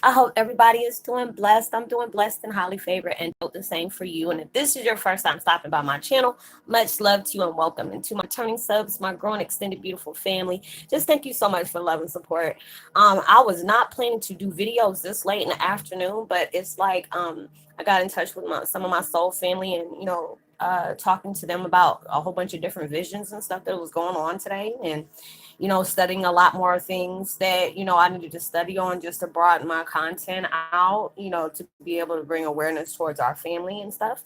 I hope everybody is doing blessed. I'm doing blessed and highly favored, and hope the same for you. And if this is your first time stopping by my channel, much love to you and welcome. And to my returning subs, my growing extended beautiful family, just thank you so much for love and support. I was not planning to do videos this late in the afternoon, but it's like I got in touch with some of my soul family, and talking to them about a whole bunch of different visions and stuff that was going on today, and studying a lot more things that I needed to study on, just to broaden my content out, to be able to bring awareness towards our family and stuff.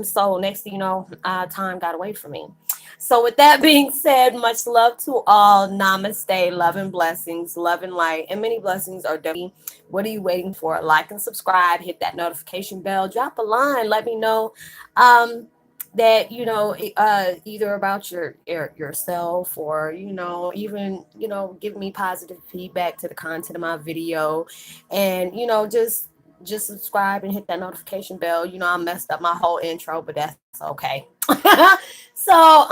So next thing you know, time got away from me. So with that being said, much love to all. Namaste, love and blessings, love and light, and many blessings are W. What are you waiting for? Like and subscribe, hit that notification bell, drop a line, let me know that either about yourself, or even give me positive feedback to the content of my video, and just subscribe and hit that notification bell. I messed up my whole intro, but that's okay. So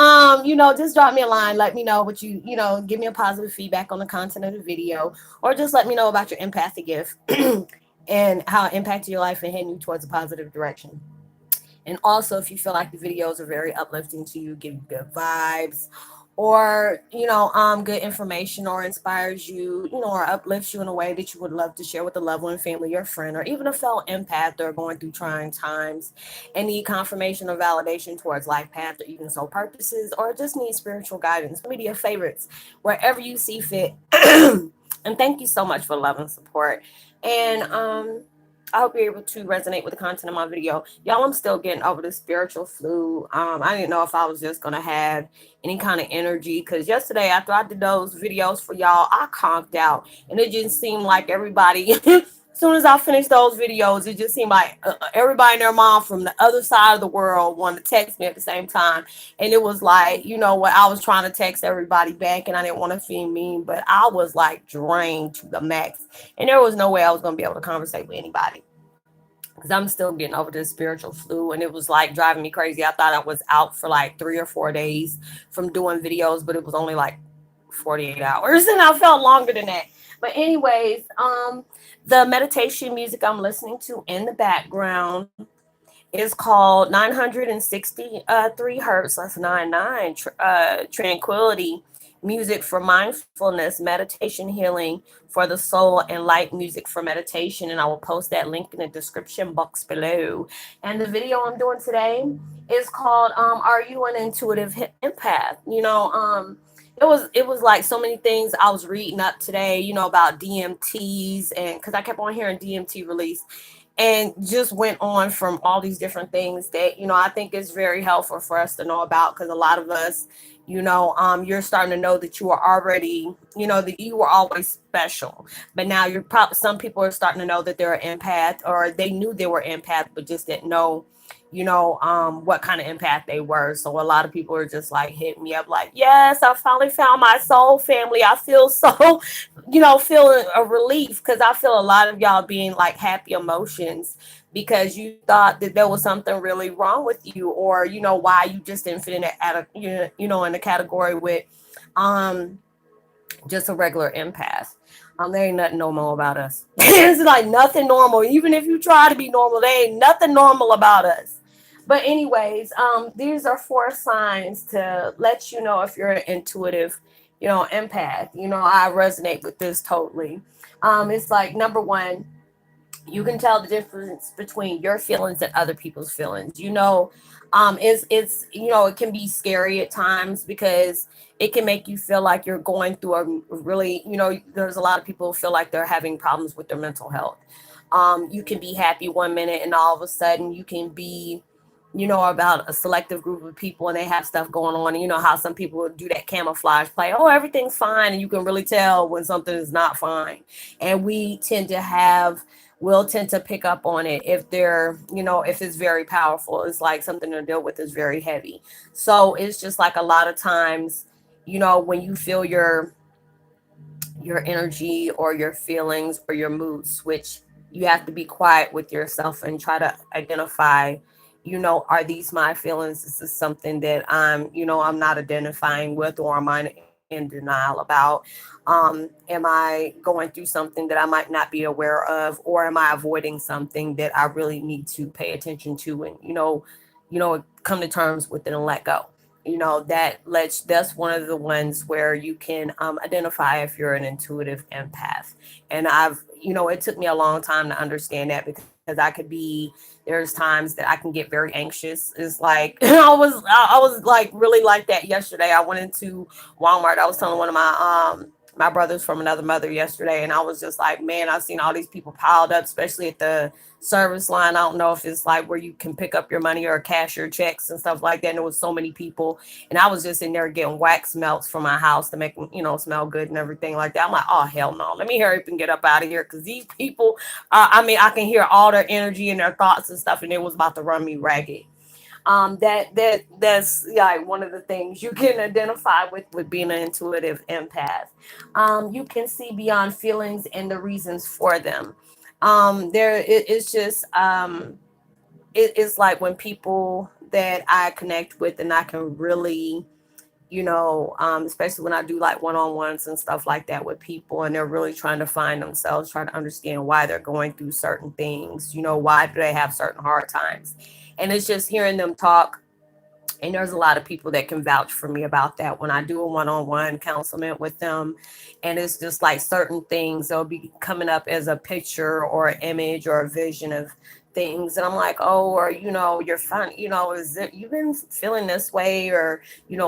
just drop me a line, let me know what give me a positive feedback on the content of the video, or just let me know about your empathy gift and how it impacted your life and heading you towards a positive direction. And also, if you feel like the videos are very uplifting to you, give you good vibes, or good information, or inspires you, or uplifts you in a way that you would love to share with a loved one, family, or friend, or even a fellow empath or going through trying times and need confirmation or validation towards life path or even soul purposes, or just need spiritual guidance, media favorites, wherever you see fit. And thank you so much for love and support. And I hope you're able to resonate with the content of my video. Y'all, I'm still getting over the spiritual flu. I didn't know if I was just going to have any kind of energy, because yesterday after I did those videos for y'all, I conked out. And it just seemed like everybody, as soon as I finished those videos, it just seemed like everybody and their mom from the other side of the world wanted to text me at the same time. And it was like, I was trying to text everybody back, and I didn't want to feel mean, but I was like drained to the max. And there was no way I was going to be able to conversate with anybody, because I'm still getting over this spiritual flu, and it was like driving me crazy. I thought I was out for like 3 or 4 days from doing videos, but it was only like 48 hours, and I felt longer than that. But anyways, the meditation music I'm listening to in the background is called 963 hertz. That's 99 tranquility music for mindfulness, meditation, healing for the soul, and light music for meditation. And I will post that link in the description box below. And the video I'm doing today is called Are You an Intuitive Empath? It was like so many things I was reading up today, about DMTs, and because I kept on hearing DMT release, and just went on from all these different things that I think is very helpful for us to know about, because a lot of us, you're starting to know that you are already, that you were always special, but now you're probably, some people are starting to know that they're an empath, or they knew they were empath but just didn't know what kind of empath they were. So a lot of people are just like hitting me up like, yes, I finally found my soul family. I feel so feeling a relief, because I feel a lot of y'all being like happy emotions because you thought that there was something really wrong with you, or why you just didn't fit in at a in the category with just a regular empath. There ain't nothing normal about us. It's like nothing normal. Even if you try to be normal, there ain't nothing normal about us. But anyways, these are 4 signs to let you know if you're an intuitive, empath. I resonate with this totally. It's like, number one, you can tell the difference between your feelings and other people's feelings. It's it can be scary at times, because it can make you feel like you're going through a really, there's a lot of people who feel like they're having problems with their mental health. You can be happy one minute, and all of a sudden you can be about a selective group of people, and they have stuff going on. And you know how some people do that camouflage play. Oh, everything's fine. And you can really tell when something is not fine. And we'll tend to pick up on it if they're, if it's very powerful. It's like something to deal with is very heavy. So it's just like a lot of times, when you feel your energy or your feelings or your mood switch, you have to be quiet with yourself and try to identify, are these my feelings? Is this something that I'm not identifying with, or am I in denial about. Am I going through something that I might not be aware of, or am I avoiding something that I really need to pay attention to, and come to terms with it and let go. That's one of the ones where you can identify if you're an intuitive empath. And it took me a long time to understand that, because there's times that I can get very anxious. It's like I was like really like that yesterday. I went into Walmart. I was telling one of my brothers from another mother yesterday, and I was just like, man, I've seen all these people piled up, especially at the service line. I don't know if it's like where you can pick up your money or cash your checks and stuff like that. And there was so many people, and I was just in there getting wax melts for my house to make smell good and everything like that. I'm like, oh hell no, let me hurry up and get up out of here, because these people, I can hear all their energy and their thoughts and stuff, and it was about to run me ragged. That's like one of the things you can identify with being an intuitive empath. You can see beyond feelings and the reasons for them. It's just it's like when people that I connect with, and I can really, especially when I do like one-on-ones and stuff like that with people, and they're really trying to find themselves, trying to understand why they're going through certain things, why do they have certain hard times. And it's just hearing them talk. And there's a lot of people that can vouch for me about that when I do a one-on-one counseling with them. And it's just like certain things, they'll be coming up as a picture or an image or a vision of things. And I'm like, oh, or, you're fun, is it, you've been feeling this way, or,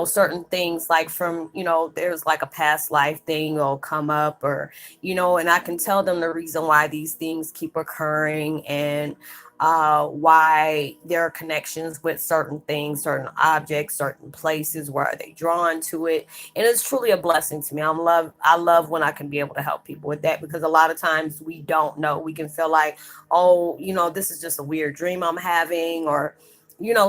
certain things like from, there's like a past life thing will come up, or, and I can tell them the reason why these things keep occurring, and why there are connections with certain things, certain objects, certain places, where are they drawn to it. And it's truly a blessing to me. I love when I can be able to help people with that, because a lot of times we don't know. We can feel like, oh, this is just a weird dream I'm having, or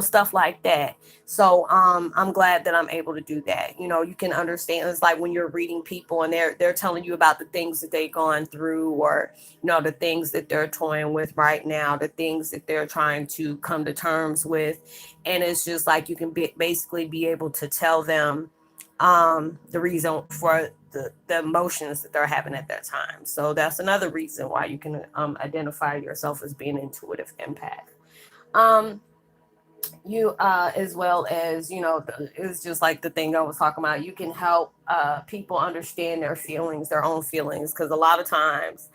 stuff like that. So I'm glad that I'm able to do that. You can understand, it's like when you're reading people, and they're telling you about the things that they've gone through, or the things that they're toying with right now, the things that they're trying to come to terms with. And it's just like you can basically be able to tell them the reason for the emotions that they're having at that time. So that's another reason why you can identify yourself as being an intuitive empath. Um, you as well as it's just like the thing I was talking about. You can help people understand their feelings, their own feelings, because a lot of times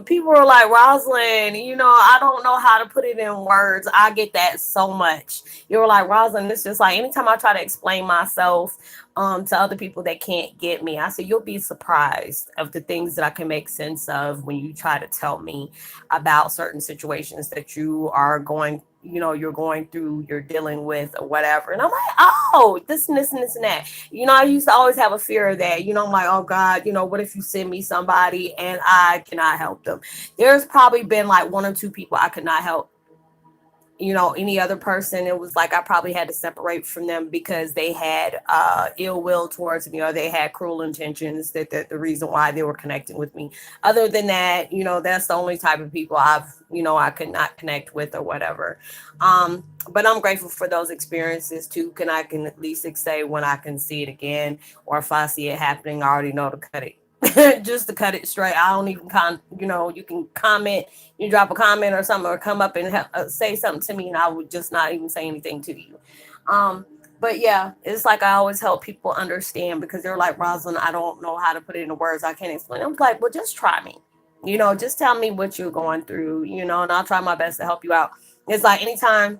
people are like, Roslynn, I don't know how to put it in words. I get that so much. You're like, Roslynn, it's just like anytime I try to explain myself to other people that can't get me, I say, you'll be surprised of the things that I can make sense of when you try to tell me about certain situations that you're going through, you're dealing with, or whatever. And I'm like, oh, this and this and this and that. I used to always have a fear of that. I'm like, oh God, what if you send me somebody and I cannot help them? There's probably been like one or two people I could not help. Any other person, it was like I probably had to separate from them because they had ill will towards me, or they had cruel intentions, that the reason why they were connecting with me. Other than that, that's the only type of people I could not connect with, or whatever. But I'm grateful for those experiences too. I can at least say when I can see it again, or if I see it happening, I already know to cut it. Just to cut it straight. I don't even you can comment, you drop a comment or something, or come up and say something to me, and I would just not even say anything to you. Um, but yeah, it's like I always help people understand, because they're like, Rosalind, I don't know how to put it into words. I can't explain. I'm like, well, just try me. Just tell me what you're going through, and I'll try my best to help you out. It's like anytime,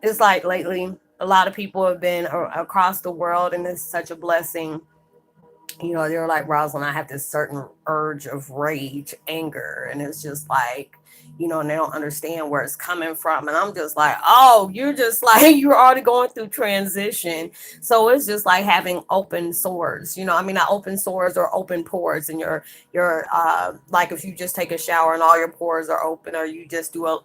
it's like lately, a lot of people have been across the world, and it's such a blessing. They're like, Rosalind, I have this certain urge of rage, anger, and it's just like, and they don't understand where it's coming from. And I'm just like, oh, you're just like, you're already going through transition. So it's just like having open sores, not open sores, or open pores in like if you just take a shower and all your pores are open, or you just do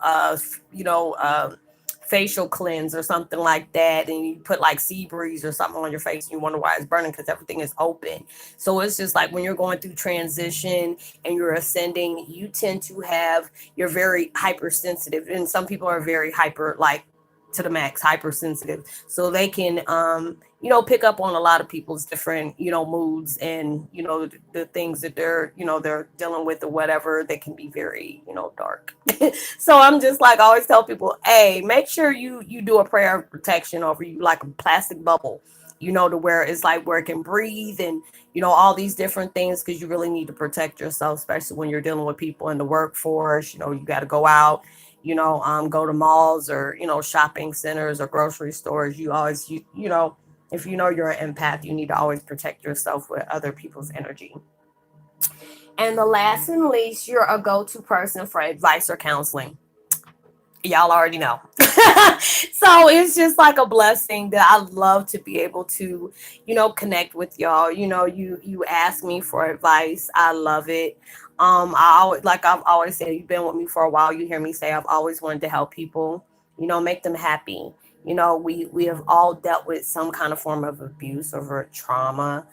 facial cleanse or something like that, and you put like sea breeze or something on your face, and you wonder why it's burning, because everything is open. So it's just like when you're going through transition and you're ascending, you're very hypersensitive, and some people are very hyper, like to the max hypersensitive, so they can pick up on a lot of people's different, moods and, the things that they're dealing with or whatever, that can be very, dark. So I'm just like, I always tell people, hey, make sure you do a prayer of protection over you, like a plastic bubble, to where it's like where it can breathe and, all these different things, because you really need to protect yourself, especially when you're dealing with people in the workforce. You got to go out, go to malls or, shopping centers or grocery stores. You always, if you're an empath, you need to always protect yourself with other people's energy. And the last and least, you're a go-to person for advice or counseling. Y'all already know. So it's just like a blessing that I love to be able to, connect with y'all. You ask me for advice. I love it. I've always said, you've been with me for a while. You hear me say I've always wanted to help people, make them happy. We have all dealt with some kind of form of abuse or trauma.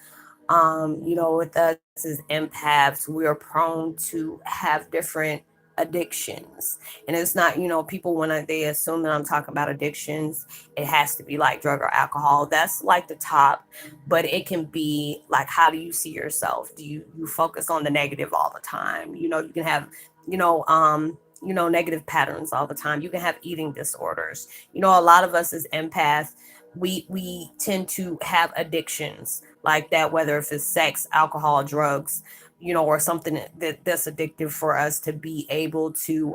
With us as empaths, we are prone to have different addictions. And it's not, people, when they assume that I'm talking about addictions, it has to be like drug or alcohol. That's like the top. But it can be like, how do you see yourself? Do you focus on the negative all the time? You can have, you know, um, negative patterns all the time. You can have eating disorders. A lot of us as empaths, we tend to have addictions like that, whether if it's sex, alcohol, drugs, or something that's addictive, for us to be able to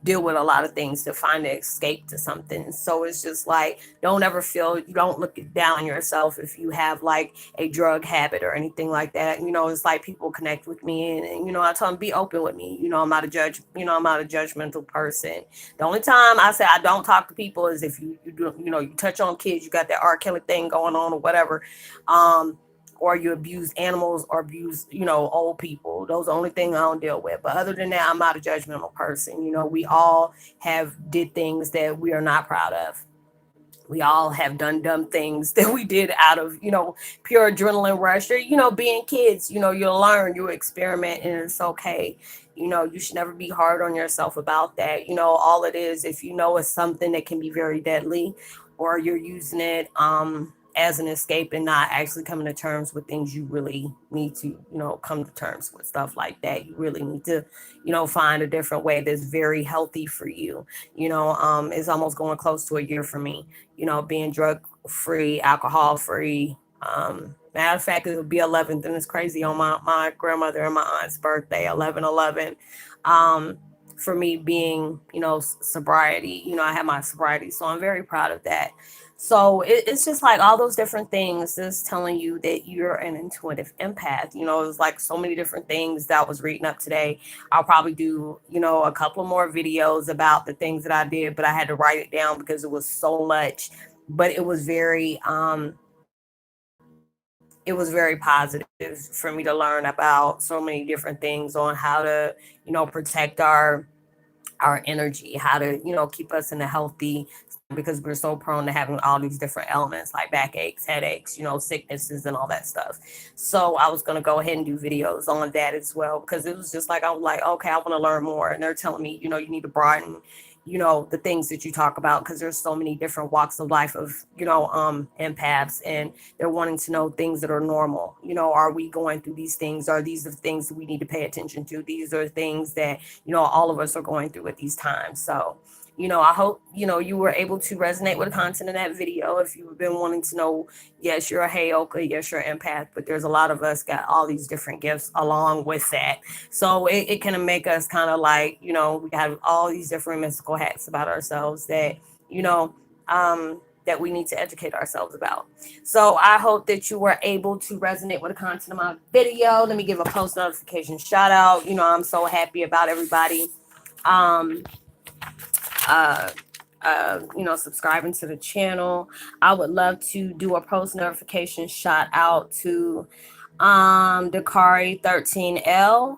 deal with a lot of things, to find an escape to something. So it's just like, you don't look down on yourself if you have like a drug habit or anything like that. It's like people connect with me, and I tell them, be open with me. I'm not a judge. I'm not a judgmental person. The only time I say I don't talk to people is if you do, you touch on kids, you got that R. Kelly thing going on or whatever. Or you abuse animals or abuse, old people. Those are the only thing I don't deal with. But other than that, I'm not a judgmental person. We all have did things that we are not proud of. We all have done dumb things that we did out of, pure adrenaline rush, or, being kids. You'll learn, you experiment, and it's okay. You should never be hard on yourself about that. All it is, if it's something that can be very deadly, or you're using it as an escape and not actually coming to terms with things, you really need to, come to terms with stuff like that. You really need to, find a different way that's very healthy for you. It's almost going close to a year for me, being drug free, alcohol free. Matter of fact, it would be 11th, and it's crazy, on my grandmother and my aunt's birthday, 11/11. Um, for me being, sobriety, I have my sobriety, so I'm very proud of that. So it's just like all those different things is telling you that you're an intuitive empath. It's like so many different things that I was reading up today. I'll probably do, a couple more videos about the things that I did, but I had to write it down because it was so much. But it was very positive for me to learn about so many different things on how to, protect our energy, how to, keep us in a healthy, because we're so prone to having all these different elements like backaches, headaches, sicknesses and all that stuff. So I was going to go ahead and do videos on that as well, because it was just like, I was like, okay, I want to learn more. And they're telling me, you need to broaden, the things that you talk about, because there's so many different walks of life of, empaths, and they're wanting to know things that are normal. Are we going through these things? Are these the things that we need to pay attention to? These are things that, all of us are going through at these times. So, I hope, you were able to resonate with the content in that video. If you've been wanting to know, yes, you're a Heyoka, yes, you're an empath, but there's a lot of us got all these different gifts along with that. So it can make us kind of like, we have all these different mystical hacks about ourselves that, that we need to educate ourselves about. So I hope that you were able to resonate with the content of my video. Let me give a post notification shout out. I'm so happy about everybody. Um, uh, Subscribing to the channel. I would love to do a post notification shout out to Dakari 13L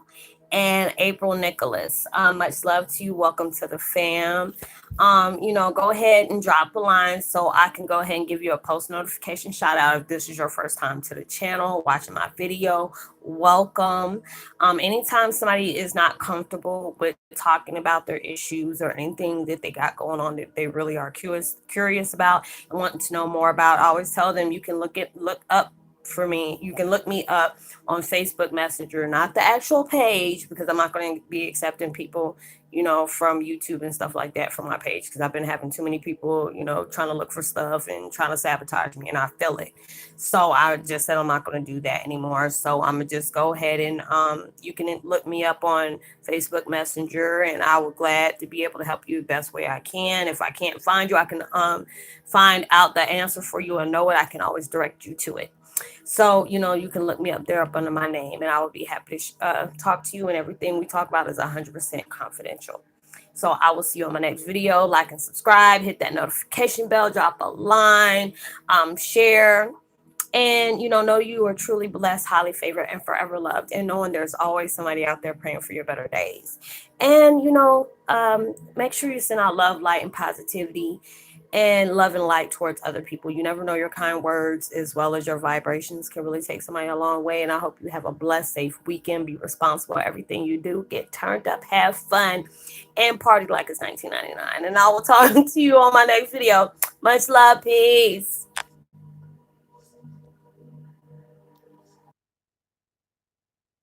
and April Nicholas. Much love to you. Welcome to the fam. Go ahead and drop a line so I can go ahead and give you a post notification shout out if this is your first time to the channel watching my video. Welcome. Anytime somebody is not comfortable with talking about their issues or anything that they got going on that they really are curious about and wanting to know more about, I always tell them you can look up for me. You can look me up on Facebook Messenger, not the actual page, because I'm not going to be accepting people, from YouTube and stuff like that from my page, because I've been having too many people, trying to look for stuff and trying to sabotage me, and I feel it. So I just said I'm not going to do that anymore. So I'm gonna just go ahead and you can look me up on Facebook Messenger, and I will glad to be able to help you the best way I can. If I can't find you, I can find out the answer for you and know it. I can always direct you to it. So, you can look me up there up under my name, and I will be happy to talk to you. And everything we talk about is 100% confidential. So I will see you on my next video. Like and subscribe, hit that notification bell, drop a line, share, and know you are truly blessed, highly favored, and forever loved, and knowing there's always somebody out there praying for your better days. And make sure you send out love, light, and positivity, and love and light towards other people. You never know, your kind words as well as your vibrations can really take somebody a long way. And I hope you have a blessed, safe weekend. Be responsible for everything you do. Get turned up, have fun, and party like it's 1999. And I will talk to you on my next video. Much love. Peace.